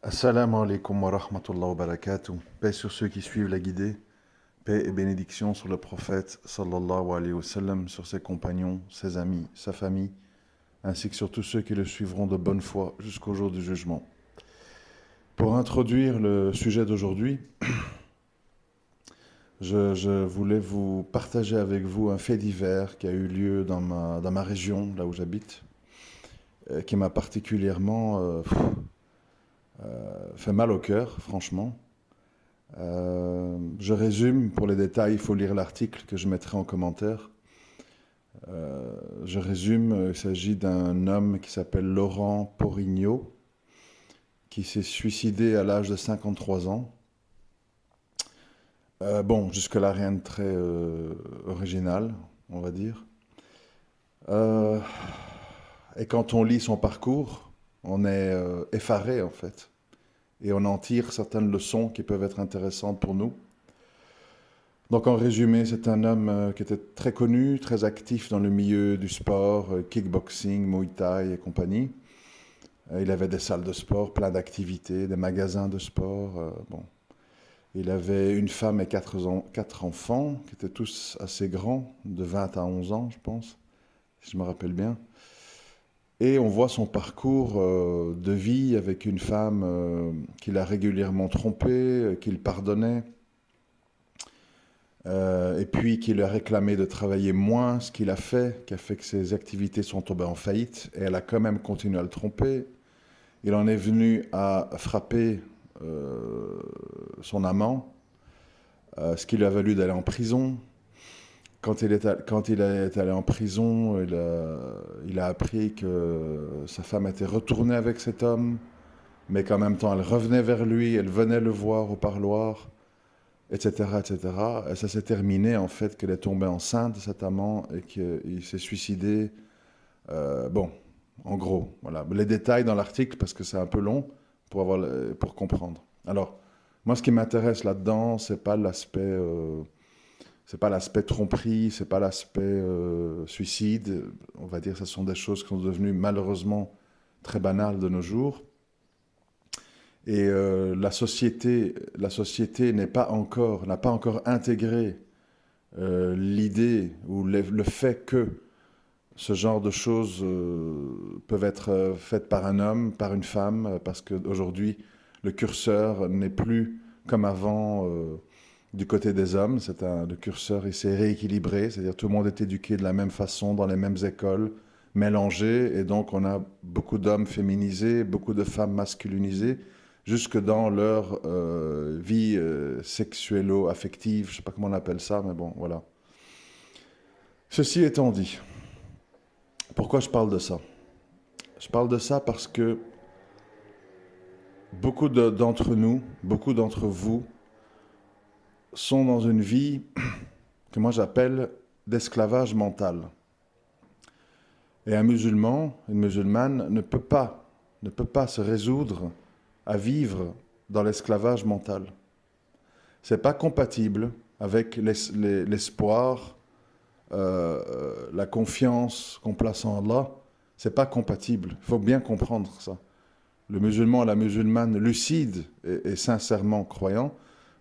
Assalamu alaikum wa rahmatullahi wa barakatuh. Paix sur ceux qui suivent la guidée. Paix et bénédiction sur le prophète sallallahu alayhi wa sallam, sur ses compagnons, ses amis, sa famille, ainsi que sur tous ceux qui le suivront de bonne foi jusqu'au jour du jugement. Pour introduire le sujet d'aujourd'hui, je voulais vous partager avec vous un fait divers qui a eu lieu dans ma région, là où j'habite, qui m'a particulièrement fait mal au cœur, franchement. Je résume, pour les détails, il faut lire l'article que je mettrai en commentaire. Je résume, il s'agit d'un homme qui s'appelle Laurent Porigno, qui s'est suicidé à l'âge de 53 ans. Bon, jusque-là, rien de très original, on va dire. Et quand on lit son parcours, on est effaré, en fait. Et on en tire certaines leçons qui peuvent être intéressantes pour nous. Donc en résumé, c'est un homme qui était très connu, très actif dans le milieu du sport, kickboxing, muay thai et compagnie. Il avait des salles de sport, plein d'activités, des magasins de sport. Bon. Il avait une femme et quatre enfants, qui étaient tous assez grands, de 20 à 11 ans, je pense, si je me rappelle bien. Et on voit son parcours de vie avec une femme qu'il a régulièrement trompée, qu'il pardonnait, et puis qui lui a réclamé de travailler moins, ce qu'il a fait, qui a fait que ses activités sont tombées en faillite, et elle a quand même continué à le tromper. Il en est venu à frapper son amant, ce qui lui a valu d'aller en prison. Quand il est allé en prison, il a appris que sa femme était retournée avec cet homme, mais qu'en même temps elle revenait vers lui, elle venait le voir au parloir, etc., etc. Et ça s'est terminé en fait qu'elle est tombée enceinte de cet amant et qu'il s'est suicidé. Bon, en gros, voilà. Les détails dans l'article parce que c'est un peu long pour comprendre. Alors, moi, ce qui m'intéresse là-dedans, c'est pas l'aspect tromperie, c'est pas l'aspect suicide. On va dire, que ce sont des choses qui sont devenues malheureusement très banales de nos jours. Et la société n'a pas encore intégré l'idée ou le fait que ce genre de choses peuvent être faites par un homme, par une femme, parce qu'aujourd'hui, le curseur n'est plus comme avant du côté des hommes. Le curseur il s'est rééquilibré, c'est-à-dire tout le monde est éduqué de la même façon, dans les mêmes écoles, mélangés, et donc on a beaucoup d'hommes féminisés, beaucoup de femmes masculinisées, jusque dans leur vie sexuello-affective, je ne sais pas comment on appelle ça, mais bon, voilà. Ceci étant dit, pourquoi je parle de ça? Je parle de ça parce que d'entre nous, beaucoup d'entre vous, sont dans une vie que moi j'appelle d'esclavage mental. Et un musulman, une musulmane ne peut pas se résoudre à vivre dans l'esclavage mental. C'est pas compatible avec l'espoir, la confiance qu'on place en Allah. C'est pas compatible. Il faut bien comprendre ça. Le musulman et la musulmane lucide et sincèrement croyant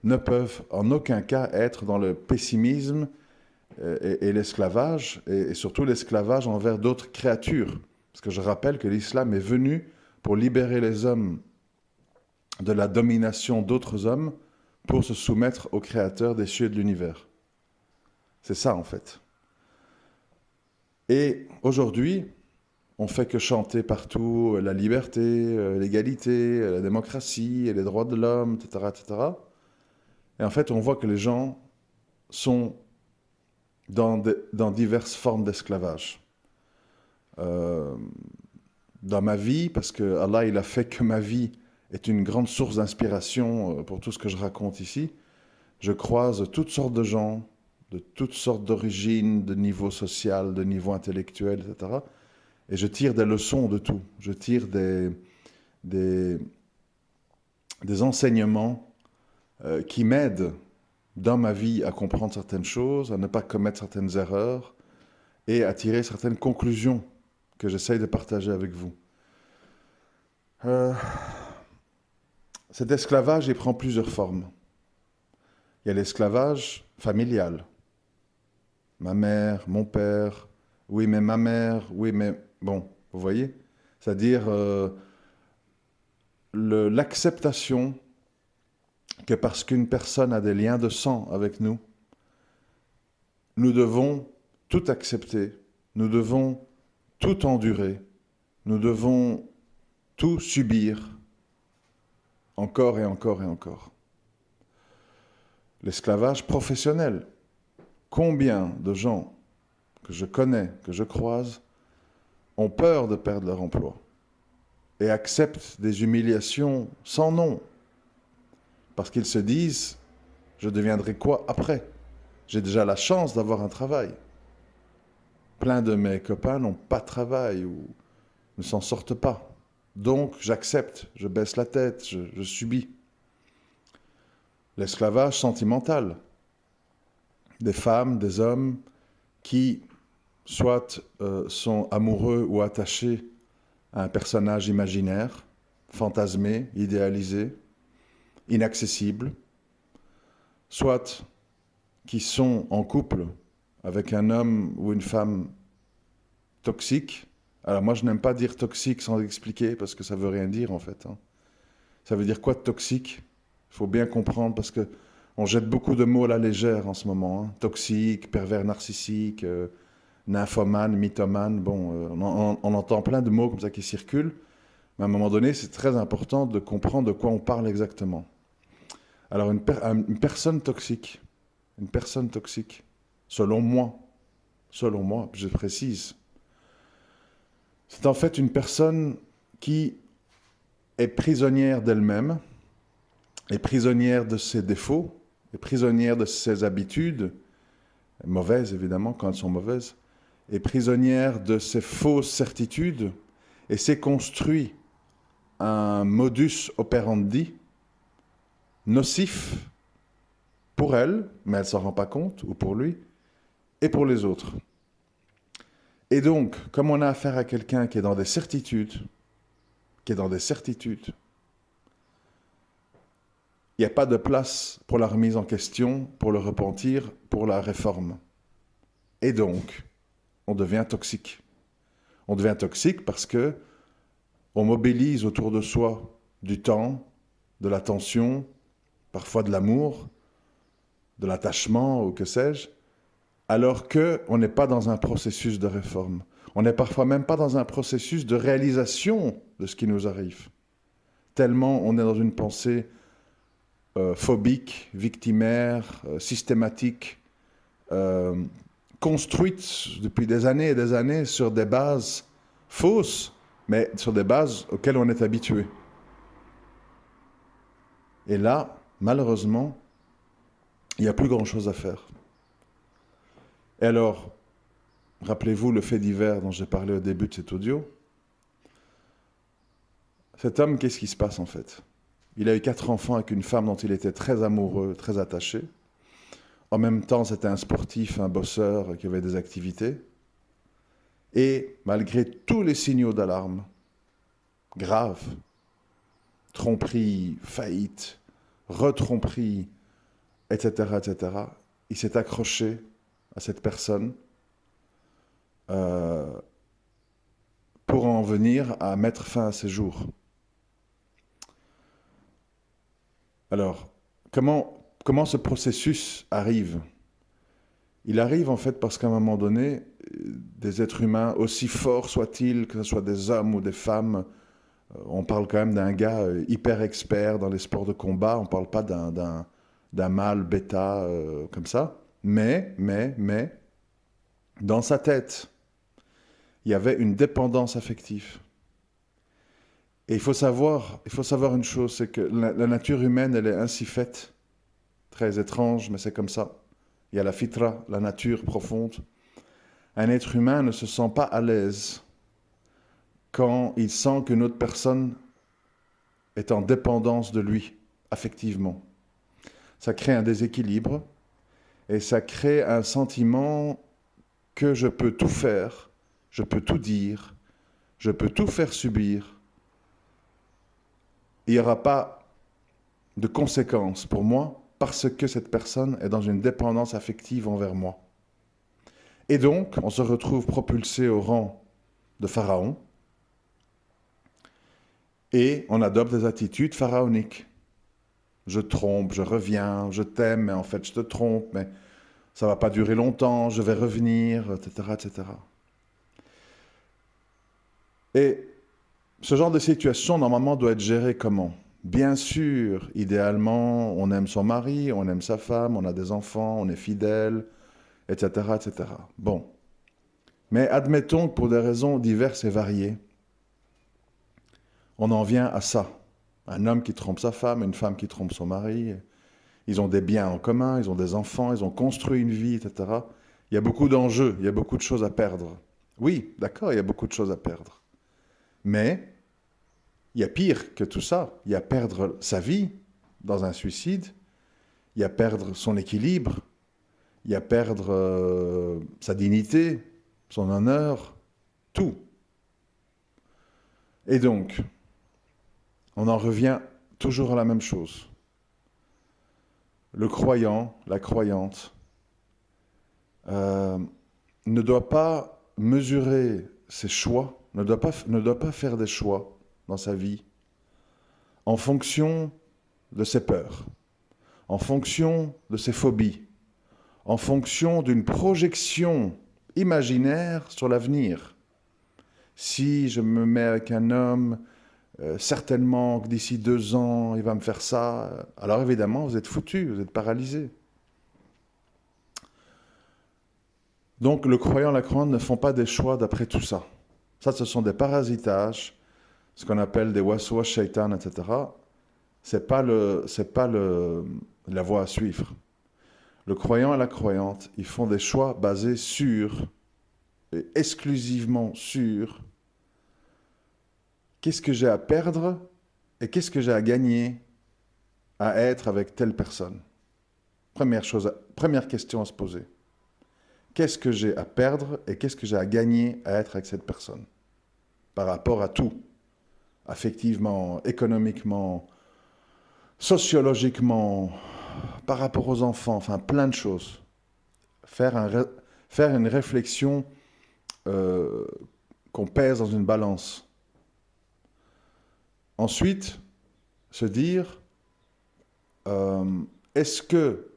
ne peuvent en aucun cas être dans le pessimisme et l'esclavage, et surtout l'esclavage envers d'autres créatures. Parce que je rappelle que l'islam est venu pour libérer les hommes de la domination d'autres hommes pour se soumettre au créateur des cieux et de l'univers. C'est ça en fait. Et aujourd'hui, on fait que chanter partout la liberté, l'égalité, la démocratie, et les droits de l'homme, etc., etc. Et en fait, on voit que les gens sont dans diverses formes d'esclavage. Dans ma vie, parce que Allah, il a fait que ma vie est une grande source d'inspiration pour tout ce que je raconte ici, je croise toutes sortes de gens, de toutes sortes d'origines, de niveau social, de niveau intellectuel, etc. Et je tire des leçons de tout. Je tire des enseignements qui m'aident dans ma vie à comprendre certaines choses, à ne pas commettre certaines erreurs et à tirer certaines conclusions que j'essaye de partager avec vous. cet esclavage, il prend plusieurs formes. Il y a l'esclavage familial. Ma mère, mon père, oui mais ma mère, oui mais... Bon, vous voyez? C'est-à-dire l'acceptation que parce qu'une personne a des liens de sang avec nous, nous devons tout accepter, nous devons tout endurer, nous devons tout subir, encore et encore et encore. L'esclavage professionnel. Combien de gens que je connais, que je croise, ont peur de perdre leur emploi et acceptent des humiliations sans nom parce qu'ils se disent « je deviendrai quoi après ? J'ai déjà la chance d'avoir un travail. » Plein de mes copains n'ont pas de travail ou ne s'en sortent pas. Donc j'accepte, je baisse la tête, je subis. L'esclavage sentimental. Des femmes, des hommes qui soit sont amoureux ou attachés à un personnage imaginaire, fantasmé, idéalisé, inaccessible, soit qui sont en couple avec un homme ou une femme toxique. Alors moi je n'aime pas dire toxique sans expliquer parce que ça veut rien dire en fait. Ça veut dire quoi de toxique ? Il faut bien comprendre parce que on jette beaucoup de mots à la légère en ce moment. Toxique, pervers narcissique, nymphomane, mythomane. Bon, on entend plein de mots comme ça qui circulent. Mais à un moment donné, c'est très important de comprendre de quoi on parle exactement. Alors une personne toxique, selon moi, je précise, c'est en fait une personne qui est prisonnière d'elle-même, est prisonnière de ses défauts, est prisonnière de ses habitudes, mauvaises évidemment quand elles sont mauvaises, est prisonnière de ses fausses certitudes et s'est construit un modus operandi nocif pour elle, mais elle ne s'en rend pas compte, ou pour lui, et pour les autres. Et donc, comme on a affaire à quelqu'un qui est dans des certitudes, il n'y a pas de place pour la remise en question, pour le repentir, pour la réforme. Et donc, on devient toxique. On devient toxique parce que on mobilise autour de soi du temps, de l'attention, parfois de l'amour, de l'attachement ou que sais-je, alors qu'on n'est pas dans un processus de réforme. On n'est parfois même pas dans un processus de réalisation de ce qui nous arrive. Tellement on est dans une pensée phobique, victimaire, systématique, construite depuis des années et des années sur des bases fausses, mais sur des bases auxquelles on est habitué. Et là, malheureusement, il n'y a plus grand-chose à faire. Et alors, rappelez-vous le fait divers dont j'ai parlé au début de cet audio. Cet homme, qu'est-ce qui se passe en fait ? Il a eu 4 enfants avec une femme dont il était très amoureux, très attaché. En même temps, c'était un sportif, un bosseur qui avait des activités. Et malgré tous les signaux d'alarme graves, tromperie, faillite, retromperie, etc., il s'est accroché à cette personne pour en venir à mettre fin à ses jours. Alors, comment ce processus arrive ? Il arrive en fait parce qu'à un moment donné, des êtres humains, aussi forts soient-ils, que ce soit des hommes ou des femmes, on parle quand même d'un gars hyper expert dans les sports de combat, on ne parle pas d'un mâle bêta comme ça, mais, dans sa tête, il y avait une dépendance affective. Et il faut savoir une chose, c'est que la nature humaine, elle est ainsi faite, très étrange, mais c'est comme ça. Il y a la fitra, la nature profonde. Un être humain ne se sent pas à l'aise quand il sent qu'une autre personne est en dépendance de lui, affectivement. Ça crée un déséquilibre et ça crée un sentiment que je peux tout faire, je peux tout dire, je peux tout faire subir. Il n'y aura pas de conséquences pour moi parce que cette personne est dans une dépendance affective envers moi. Et donc, on se retrouve propulsé au rang de pharaon et on adopte des attitudes pharaoniques. Je trompe, je reviens, je t'aime, mais en fait je te trompe, mais ça ne va pas durer longtemps, je vais revenir, etc., etc. Et ce genre de situation, normalement, doit être géré comment? Bien sûr, idéalement, on aime son mari, on aime sa femme, on a des enfants, on est fidèle, etc., etc. Bon. Mais admettons que pour des raisons diverses et variées, on en vient à ça. Un homme qui trompe sa femme, une femme qui trompe son mari, ils ont des biens en commun, ils ont des enfants, ils ont construit une vie, etc. Il y a beaucoup d'enjeux, il y a beaucoup de choses à perdre. Oui, d'accord, il y a beaucoup de choses à perdre. Mais il y a pire que tout ça. Il y a perdre sa vie dans un suicide, il y a perdre son équilibre, il y a perdre sa dignité, son honneur, tout. Et donc, on en revient toujours à la même chose. Le croyant, la croyante, ne doit pas mesurer ses choix, ne doit pas faire des choix dans sa vie en fonction de ses peurs, en fonction de ses phobies, en fonction d'une projection imaginaire sur l'avenir. Si je me mets avec un homme, certainement que d'ici 2 ans, il va me faire ça. Alors évidemment, vous êtes foutu, vous êtes paralysé. Donc le croyant et la croyante ne font pas des choix d'après tout ça. Ça, ce sont des parasitages, ce qu'on appelle des waswas, shaitan, etc. C'est pas la voie à suivre. Le croyant et la croyante, ils font des choix basés sur, et exclusivement sur, qu'est-ce que j'ai à perdre et qu'est-ce que j'ai à gagner à être avec telle personne. Première question à se poser. Qu'est-ce que j'ai à perdre et qu'est-ce que j'ai à gagner à être avec cette personne? Par rapport à tout. Affectivement, économiquement, sociologiquement, par rapport aux enfants, enfin plein de choses. Faire une réflexion qu'on pèse dans une balance. Ensuite, se dire, est-ce que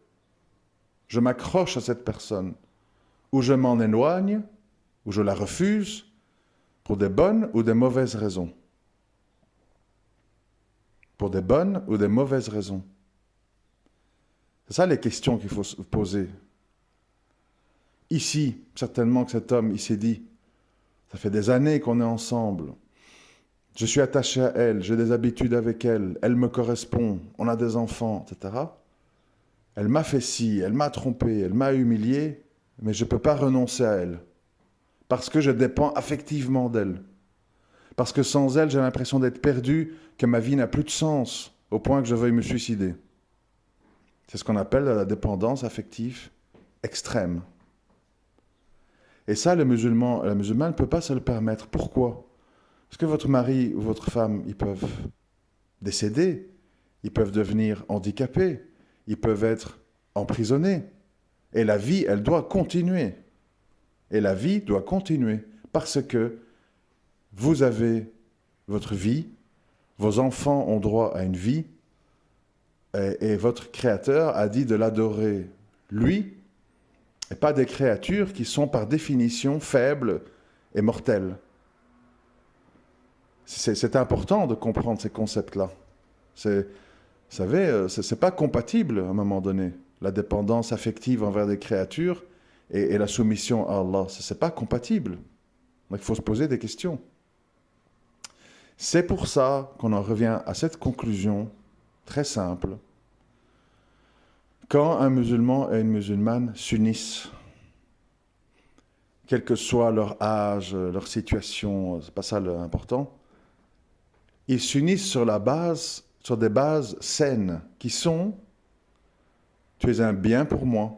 je m'accroche à cette personne ou je m'en éloigne, ou je la refuse, pour des bonnes ou des mauvaises raisons? Pour des bonnes ou des mauvaises raisons? C'est ça les questions qu'il faut se poser. Ici, certainement que cet homme, il s'est dit, ça fait des années qu'on est ensemble, je suis attaché à elle, j'ai des habitudes avec elle, elle me correspond, on a des enfants, etc. Elle m'a fait ci, elle m'a trompé, elle m'a humilié, mais je ne peux pas renoncer à elle. Parce que je dépends affectivement d'elle. Parce que sans elle, j'ai l'impression d'être perdu, que ma vie n'a plus de sens, au point que je veuille me suicider. C'est ce qu'on appelle la dépendance affective extrême. Et ça, la musulmane ne peut pas se le permettre. Pourquoi? Parce que votre mari ou votre femme, ils peuvent décéder, ils peuvent devenir handicapés, ils peuvent être emprisonnés. Et la vie, elle doit continuer. Et la vie doit continuer parce que vous avez votre vie, vos enfants ont droit à une vie, et votre Créateur a dit de l'adorer lui, et pas des créatures qui sont par définition faibles et mortelles. C'est important de comprendre ces concepts-là. Vous savez, c'est pas compatible à un moment donné. La dépendance affective envers des créatures et la soumission à Allah, c'est pas compatible. Donc il faut se poser des questions. C'est pour ça qu'on en revient à cette conclusion très simple. Quand un musulman et une musulmane s'unissent, quel que soit leur âge, leur situation, c'est pas ça l'important, ils s'unissent sur des bases saines qui sont: tu es un bien pour moi,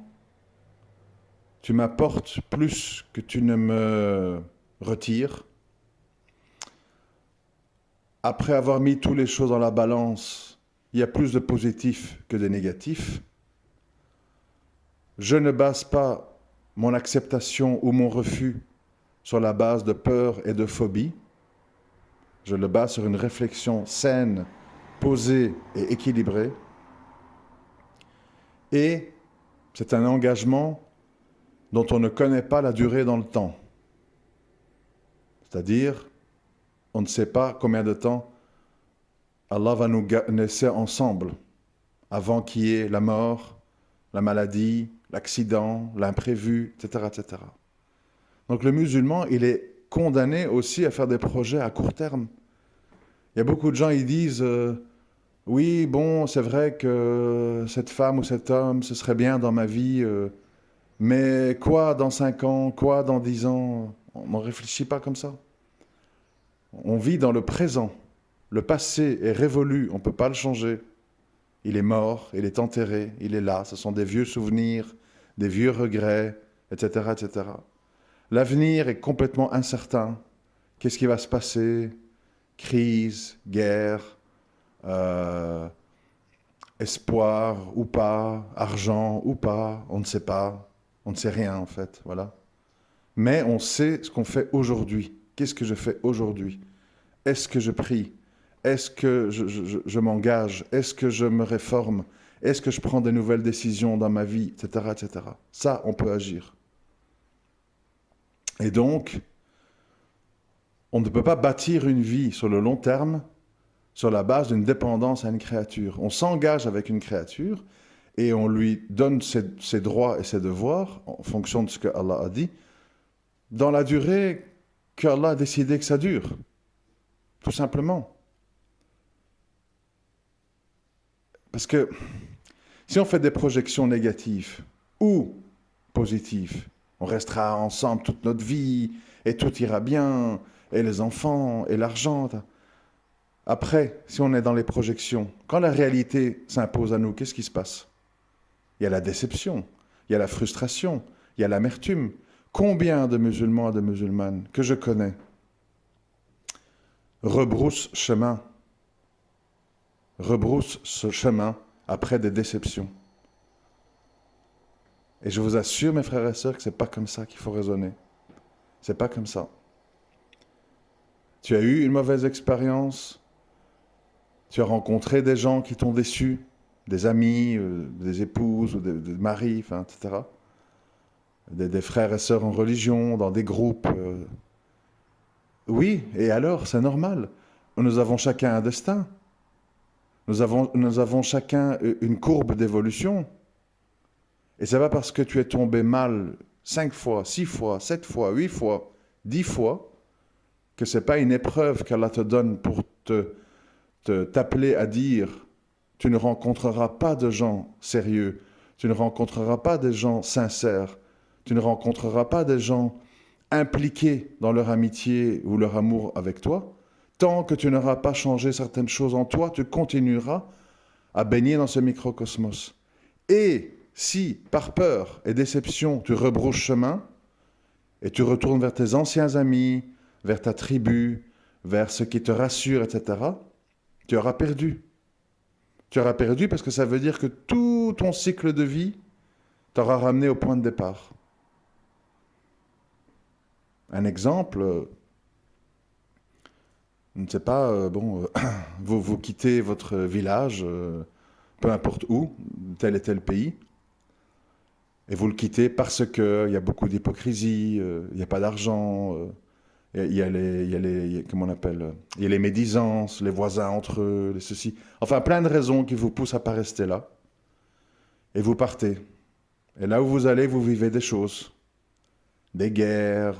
tu m'apportes plus que tu ne me retires. Après avoir mis toutes les choses dans la balance, il y a plus de positifs que de négatifs. Je ne base pas mon acceptation ou mon refus sur la base de peur et de phobie. Je le base sur une réflexion saine, posée et équilibrée. Et c'est un engagement dont on ne connaît pas la durée dans le temps. C'est-à-dire, on ne sait pas combien de temps Allah va nous laisser ensemble avant qu'il y ait la mort, la maladie, l'accident, l'imprévu, etc., etc. Donc le musulman, il est condamné aussi à faire des projets à court terme. Il y a beaucoup de gens, ils disent oui, bon, c'est vrai que cette femme ou cet homme, ce serait bien dans ma vie, mais quoi dans 5 ans, quoi dans 10 ans? On ne réfléchit pas comme ça. On vit dans le présent. Le passé est révolu, on ne peut pas le changer. Il est mort, il est enterré, il est là. Ce sont des vieux souvenirs, des vieux regrets, etc., etc. L'avenir est complètement incertain. Qu'est-ce qui va se passer? Crise, guerre, espoir ou pas, argent ou pas, on ne sait pas. On ne sait rien en fait, voilà. Mais on sait ce qu'on fait aujourd'hui. Qu'est-ce que je fais aujourd'hui? Est-ce que je prie? Est-ce que je m'engage? Est-ce que je me réforme? Est-ce que je prends de nouvelles décisions dans ma vie, etc., etc. Ça, on peut agir. Et donc, on ne peut pas bâtir une vie sur le long terme sur la base d'une dépendance à une créature. On s'engage avec une créature et on lui donne ses droits et ses devoirs en fonction de ce que Allah a dit, dans la durée qu'Allah a décidé que ça dure. Tout simplement. Parce que si on fait des projections négatives ou positives, on restera ensemble toute notre vie et tout ira bien, et les enfants, et l'argent. Après, si on est dans les projections, quand la réalité s'impose à nous, qu'est-ce qui se passe? Il y a la déception, il y a la frustration, il y a l'amertume. Combien de musulmans et de musulmanes que je connais rebroussent ce chemin après des déceptions. Et je vous assure, mes frères et sœurs, que ce n'est pas comme ça qu'il faut raisonner. C'est pas comme ça. Tu as eu une mauvaise expérience, tu as rencontré des gens qui t'ont déçu, des amis, des épouses, ou des maris, enfin, etc. Des frères et sœurs en religion, dans des groupes. Oui, et alors, c'est normal. Nous avons chacun un destin. Nous avons chacun une courbe d'évolution. Et c'est pas parce que tu es tombé mal 5 fois, 6 fois, 7 fois, 8 fois, 10 fois, que c'est pas une épreuve qu'Allah te donne pour t'appeler à dire tu ne rencontreras pas de gens sérieux, tu ne rencontreras pas des gens sincères, tu ne rencontreras pas des gens impliqués dans leur amitié ou leur amour avec toi. Tant que tu n'auras pas changé certaines choses en toi, tu continueras à baigner dans ce microcosmos. Et si, par peur et déception, tu rebrousses chemin et tu retournes vers tes anciens amis, vers ta tribu, vers ce qui te rassure, etc., tu auras perdu. Tu auras perdu parce que ça veut dire que tout ton cycle de vie t'aura ramené au point de départ. Un exemple, je ne sais pas, vous quittez votre village, peu importe où, tel et tel pays, et vous le quittez parce qu'il y a beaucoup d'hypocrisie, il n'y a pas d'argent, il y a comment on appelle, il y a les médisances, les voisins entre eux, les ceci. Enfin, plein de raisons qui vous poussent à ne pas rester là. Et vous partez. Et là où vous allez, vous vivez des choses. Des guerres,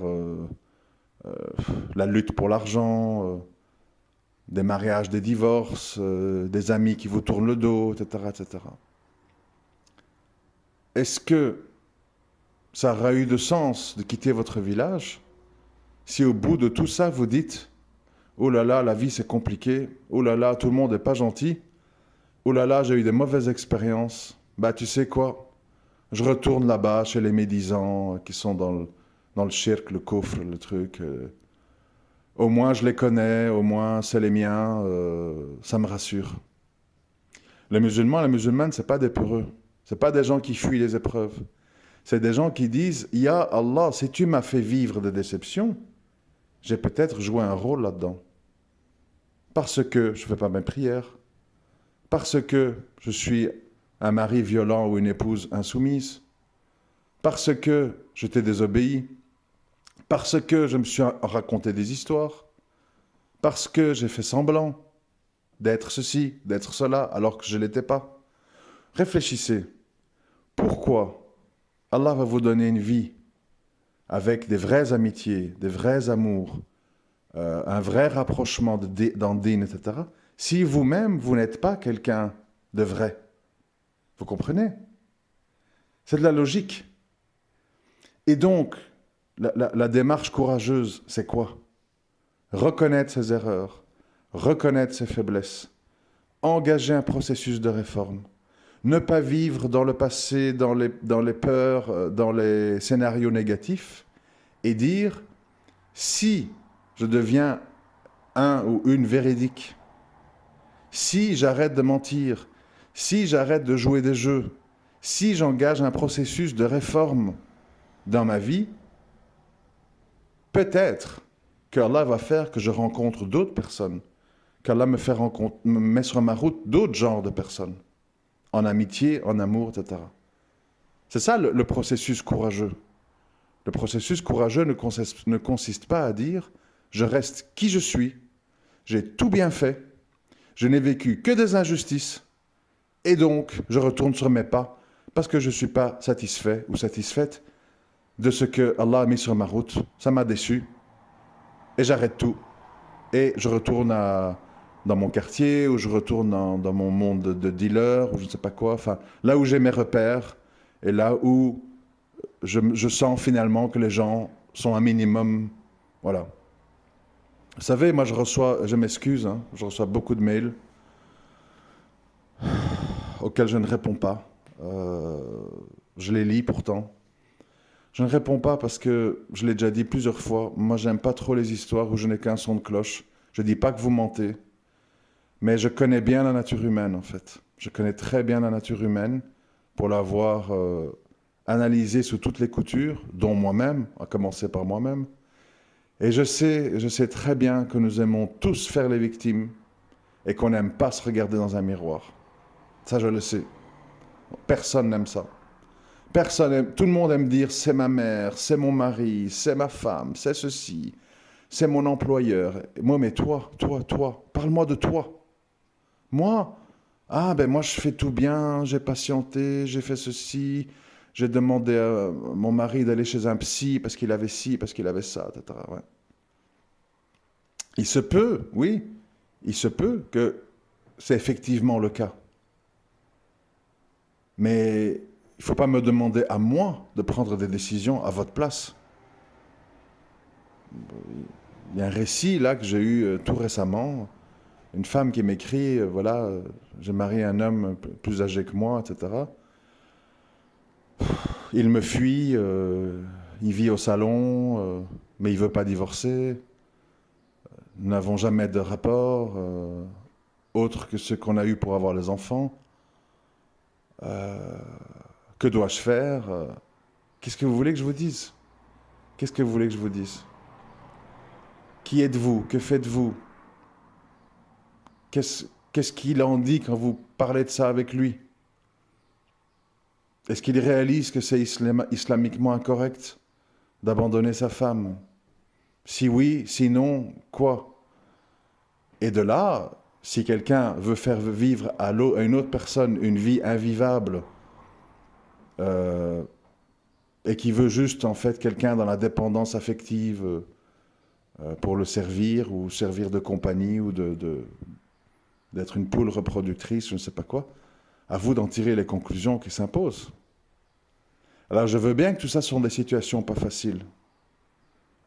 la lutte pour l'argent, des mariages, des divorces, des amis qui vous tournent le dos, etc., etc. Est-ce que ça aura eu de sens de quitter votre village si au bout de tout ça, vous dites « Oh là là, la vie c'est compliqué. Oh là là, tout le monde n'est pas gentil. Oh là là, j'ai eu des mauvaises expériences. Bah tu sais quoi? Je retourne là-bas chez les médisants qui sont dans le shirk, le kufr, le truc. Au moins je les connais, au moins c'est les miens, ça me rassure. » Les musulmans, les musulmanes, ce n'est pas des peureux. Ce n'est pas des gens qui fuient les épreuves. C'est des gens qui disent, Ya Allah, si tu m'as fait vivre des déceptions, j'ai peut-être joué un rôle là-dedans. Parce que je ne fais pas mes prières. Parce que je suis un mari violent ou une épouse insoumise. Parce que je t'ai désobéi. Parce que je me suis raconté des histoires. Parce que j'ai fait semblant d'être ceci, d'être cela, alors que je ne l'étais pas. Réfléchissez. Pourquoi Allah va vous donner une vie avec des vraies amitiés, des vrais amours, un vrai rapprochement dans le din, etc., si vous-même, vous n'êtes pas quelqu'un de vrai? Vous comprenez? C'est de la logique. Et donc, la démarche courageuse, c'est quoi? Reconnaître ses erreurs, reconnaître ses faiblesses, engager un processus de réforme, ne pas vivre dans le passé, dans les peurs, dans les scénarios négatifs, et dire, si je deviens un ou une véridique, si j'arrête de mentir, si j'arrête de jouer des jeux, si j'engage un processus de réforme dans ma vie, peut-être qu'Allah va faire que je rencontre d'autres personnes, qu'Allah me met sur ma route d'autres genres de personnes, en amitié, en amour, etc. C'est ça le processus courageux. Le processus courageux ne consiste pas à dire « je reste qui je suis, j'ai tout bien fait, je n'ai vécu que des injustices, et donc je retourne sur mes pas parce que je ne suis pas satisfait ou satisfaite de ce que Allah a mis sur ma route, ça m'a déçu, et j'arrête tout, et je retourne dans mon quartier, ou je retourne dans mon monde de dealer, ou je ne sais pas quoi, enfin, là où j'ai mes repères, et là où je sens finalement que les gens sont un minimum, voilà. Vous savez, moi je m'excuse, hein, je reçois beaucoup de mails auxquels je ne réponds pas. Je les lis pourtant. Je ne réponds pas parce que, je l'ai déjà dit plusieurs fois, moi j'aime pas trop les histoires où je n'ai qu'un son de cloche. Je dis pas que vous mentez, mais je connais bien la nature humaine en fait. Je connais très bien la nature humaine pour l'avoir analysée sous toutes les coutures, dont moi-même, à commencer par moi-même. Et je sais très bien que nous aimons tous faire les victimes et qu'on n'aime pas se regarder dans un miroir. Ça, je le sais. Personne n'aime ça. Tout le monde aime dire c'est ma mère, c'est mon mari, c'est ma femme, c'est ceci, c'est mon employeur. Moi, mais toi, parle-moi de toi. Moi, moi je fais tout bien, j'ai patienté, j'ai fait ceci, j'ai demandé à mon mari d'aller chez un psy parce qu'il avait ci, parce qu'il avait ça, etc. Ouais. Il se peut, oui, il se peut que c'est effectivement le cas. Mais il ne faut pas me demander à moi de prendre des décisions à votre place. Il y a un récit là que j'ai eu tout récemment, une femme qui m'écrit, voilà, j'ai marié un homme plus âgé que moi, etc. Il me fuit, il vit au salon, mais il ne veut pas divorcer. Nous n'avons jamais de rapport autre que ceux qu'on a eu pour avoir les enfants. Que dois-je faire? Qu'est-ce que vous voulez que je vous dise? Qu'est-ce que vous voulez que je vous dise? Qui êtes-vous? Que faites-vous? Qu'est-ce qu'il en dit quand vous parlez de ça avec lui? Est-ce qu'il réalise que c'est islamiquement incorrect d'abandonner sa femme? Si oui, sinon, quoi? Et de là, si quelqu'un veut faire vivre à une autre personne une vie invivable, et qui veut juste en fait quelqu'un dans la dépendance affective pour le servir ou servir de compagnie ou d'être une poule reproductrice, je ne sais pas quoi, à vous d'en tirer les conclusions qui s'imposent. Alors je veux bien que tout ça sont des situations pas faciles.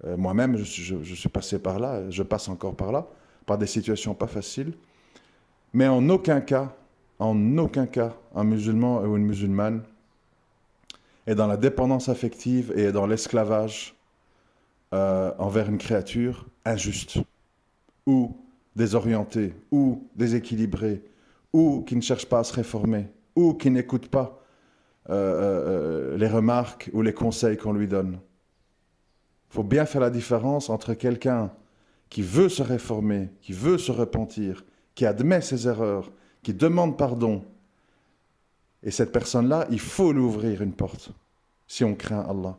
Moi-même, je suis passé par là, je passe encore par là, par des situations pas faciles. Mais en aucun cas, un musulman ou une musulmane est dans la dépendance affective et dans l'esclavage envers une créature injuste, ou désorientée, ou déséquilibrée, ou qui ne cherche pas à se réformer, ou qui n'écoute pas les remarques ou les conseils qu'on lui donne. Il faut bien faire la différence entre quelqu'un qui veut se réformer, qui veut se repentir, qui admet ses erreurs, qui demande pardon. Et cette personne-là, il faut lui ouvrir une porte, si on craint Allah.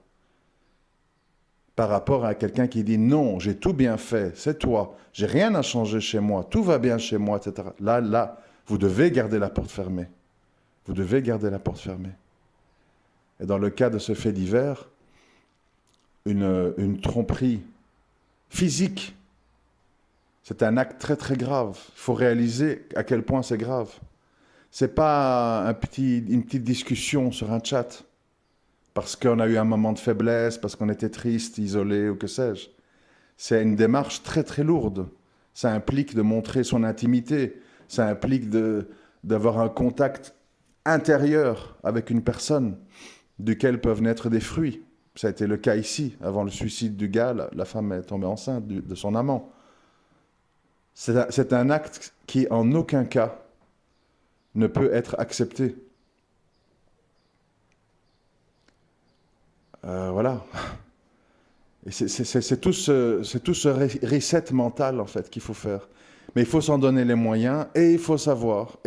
Par rapport à quelqu'un qui dit non, j'ai tout bien fait, c'est toi, j'ai rien à changer chez moi, tout va bien chez moi, etc. Là, vous devez garder la porte fermée. Vous devez garder la porte fermée. Et dans le cas de ce fait divers, une tromperie physique, c'est un acte très très grave. Il faut réaliser à quel point c'est grave. C'est pas une petite discussion sur un chat, parce qu'on a eu un moment de faiblesse, parce qu'on était triste, isolé ou que sais-je. C'est une démarche très très lourde. Ça implique de montrer son intimité, ça implique d'avoir un contact intérieur avec une personne duquel peuvent naître des fruits. Ça a été le cas ici. Avant le suicide du gars, la femme est tombée enceinte de son amant. C'est un acte qui, en aucun cas, ne peut être accepté. Voilà. Et c'est tout ce reset mental, en fait, qu'il faut faire. Mais il faut s'en donner les moyens, et il faut savoir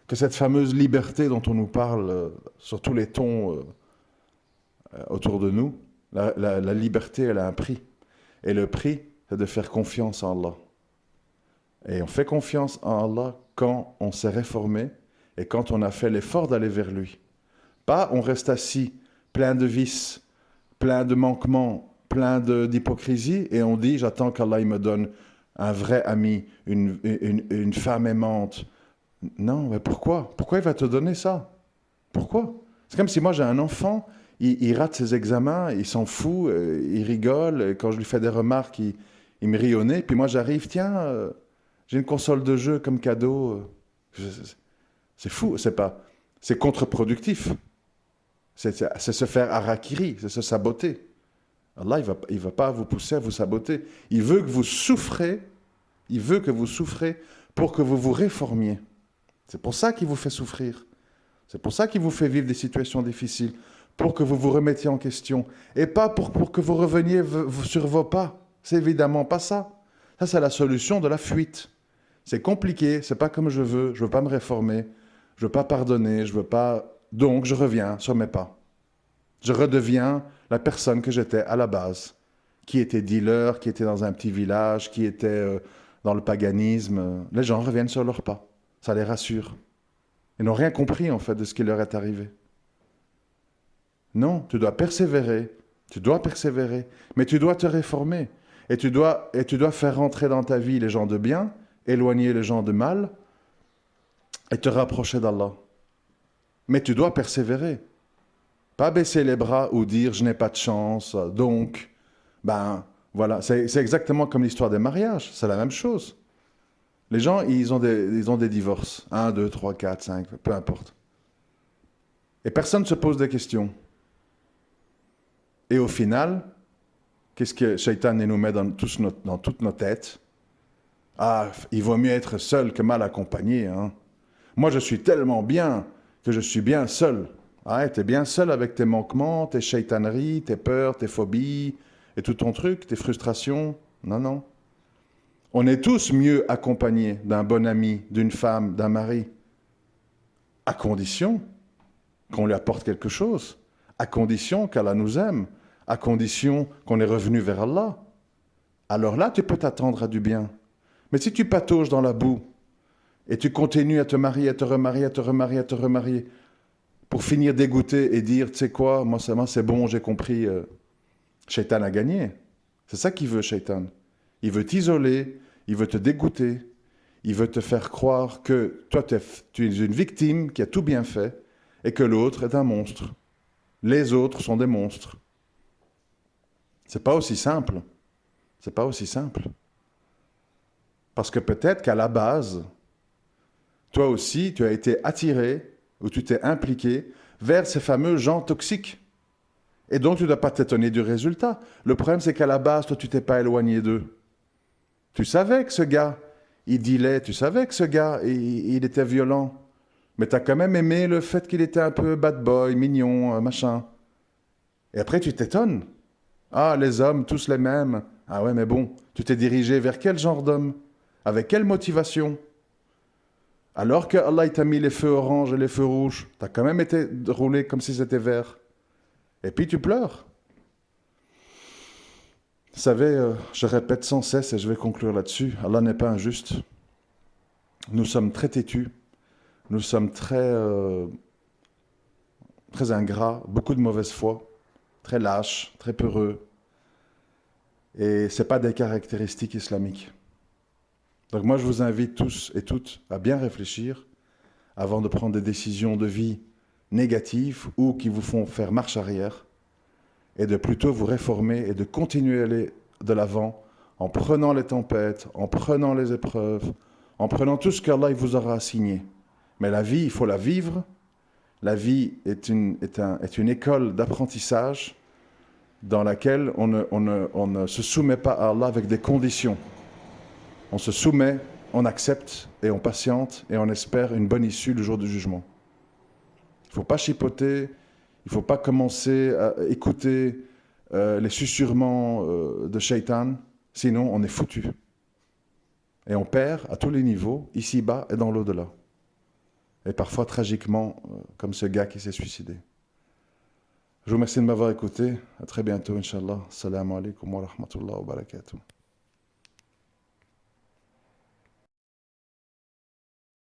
que cette fameuse liberté dont on nous parle sur tous les tons autour de nous, la liberté, elle a un prix. Et le prix, c'est de faire confiance en Allah. Et on fait confiance en Allah quand on s'est réformé et quand on a fait l'effort d'aller vers lui. Pas on reste assis, plein de vices, plein de manquements, plein d'hypocrisie, et on dit j'attends qu'Allah il me donne un vrai ami, une femme aimante. Non, mais pourquoi? Pourquoi il va te donner ça? Pourquoi? C'est comme si moi j'ai un enfant, il rate ses examens, il s'en fout, il rigole, et quand je lui fais des remarques, il me rit au nez, puis moi j'arrive, tiens, j'ai une console de jeu comme cadeau. C'est fou, c'est contre-productif. C'est se faire harakiri, c'est se saboter. Allah, il va pas vous pousser à vous saboter. Il veut que vous souffrez pour que vous vous réformiez. C'est pour ça qu'il vous fait souffrir. C'est pour ça qu'il vous fait vivre des situations difficiles, pour que vous vous remettiez en question. Et pas pour que vous reveniez sur vos pas. C'est évidemment pas ça. Ça, c'est la solution de la fuite. C'est compliqué, c'est pas comme je veux pas me réformer, je veux pas pardonner, je veux pas... Donc, je reviens sur mes pas. Je redeviens la personne que j'étais à la base, qui était dealer, qui était dans un petit village, qui était dans le paganisme. Les gens reviennent sur leurs pas. Ça les rassure. Ils n'ont rien compris, en fait, de ce qui leur est arrivé. Non, tu dois persévérer, mais tu dois te réformer. Et tu dois faire rentrer dans ta vie les gens de bien, éloigner les gens de mal, et te rapprocher d'Allah. Mais tu dois persévérer. Pas baisser les bras ou dire je n'ai pas de chance, donc, voilà. C'est exactement comme l'histoire des mariages, c'est la même chose. Les gens, ils ont des divorces. 1, 2, 3, 4, 5, peu importe. Et personne ne se pose des questions. Et au final, qu'est-ce que Shaitan nous met dans toutes nos têtes? Ah, il vaut mieux être seul que mal accompagné. Hein. Moi, je suis tellement bien que je suis bien seul. Ah, t'es bien seul avec tes manquements, tes shaitaneries, tes peurs, tes phobies, et tout ton truc, tes frustrations. Non, non. On est tous mieux accompagnés d'un bon ami, d'une femme, d'un mari, à condition qu'on lui apporte quelque chose, à condition qu'Allah nous aime, à condition qu'on est revenu vers Allah. Alors là, tu peux t'attendre à du bien. Mais si tu patauges dans la boue, et tu continues à te marier, à te remarier, pour finir dégoûté et dire, tu sais quoi, moi c'est bon, j'ai compris, Shaitan a gagné. C'est ça qu'il veut, Shaitan. Il veut t'isoler, il veut te dégoûter, il veut te faire croire que toi, tu es une victime qui a tout bien fait, et que l'autre est un monstre. Les autres sont des monstres. C'est pas aussi simple. C'est pas aussi simple. Parce que peut-être qu'à la base, toi aussi, tu as été attiré, ou tu t'es impliqué, vers ces fameux gens toxiques. Et donc, tu ne dois pas t'étonner du résultat. Le problème, c'est qu'à la base, toi, tu t'es pas éloigné d'eux. Tu savais que ce gars, il dealait, tu savais que ce gars, il était violent. Mais tu as quand même aimé le fait qu'il était un peu bad boy, mignon, machin. Et après, tu t'étonnes. Ah, les hommes, tous les mêmes. Ah ouais, mais bon, tu t'es dirigé vers quel genre d'homme? Avec quelle motivation? Alors que Allah t'a mis les feux orange et les feux rouges, tu as quand même été roulé comme si c'était vert. Et puis tu pleures. Vous savez, je répète sans cesse et je vais conclure là-dessus, Allah n'est pas injuste. Nous sommes très têtus, nous sommes très ingrats, beaucoup de mauvaise foi, très lâches, très peureux. Et ce n'est pas des caractéristiques islamiques. Donc moi, je vous invite tous et toutes à bien réfléchir avant de prendre des décisions de vie négatives ou qui vous font faire marche arrière, et de plutôt vous réformer et de continuer à aller de l'avant en prenant les tempêtes, en prenant les épreuves, en prenant tout ce qu'Allah vous aura assigné. Mais la vie, il faut la vivre. La vie est une école d'apprentissage dans laquelle on ne se soumet pas à Allah avec des conditions. On se soumet, on accepte et on patiente et on espère une bonne issue le jour du jugement. Il ne faut pas chipoter, il ne faut pas commencer à écouter les susurrements de Shaitan, sinon on est foutu. Et on perd à tous les niveaux, ici-bas et dans l'au-delà. Et parfois tragiquement, comme ce gars qui s'est suicidé. Je vous remercie de m'avoir écouté. À très bientôt, Inch'Allah. Assalamu alaikum wa rahmatullahi wa barakatuh.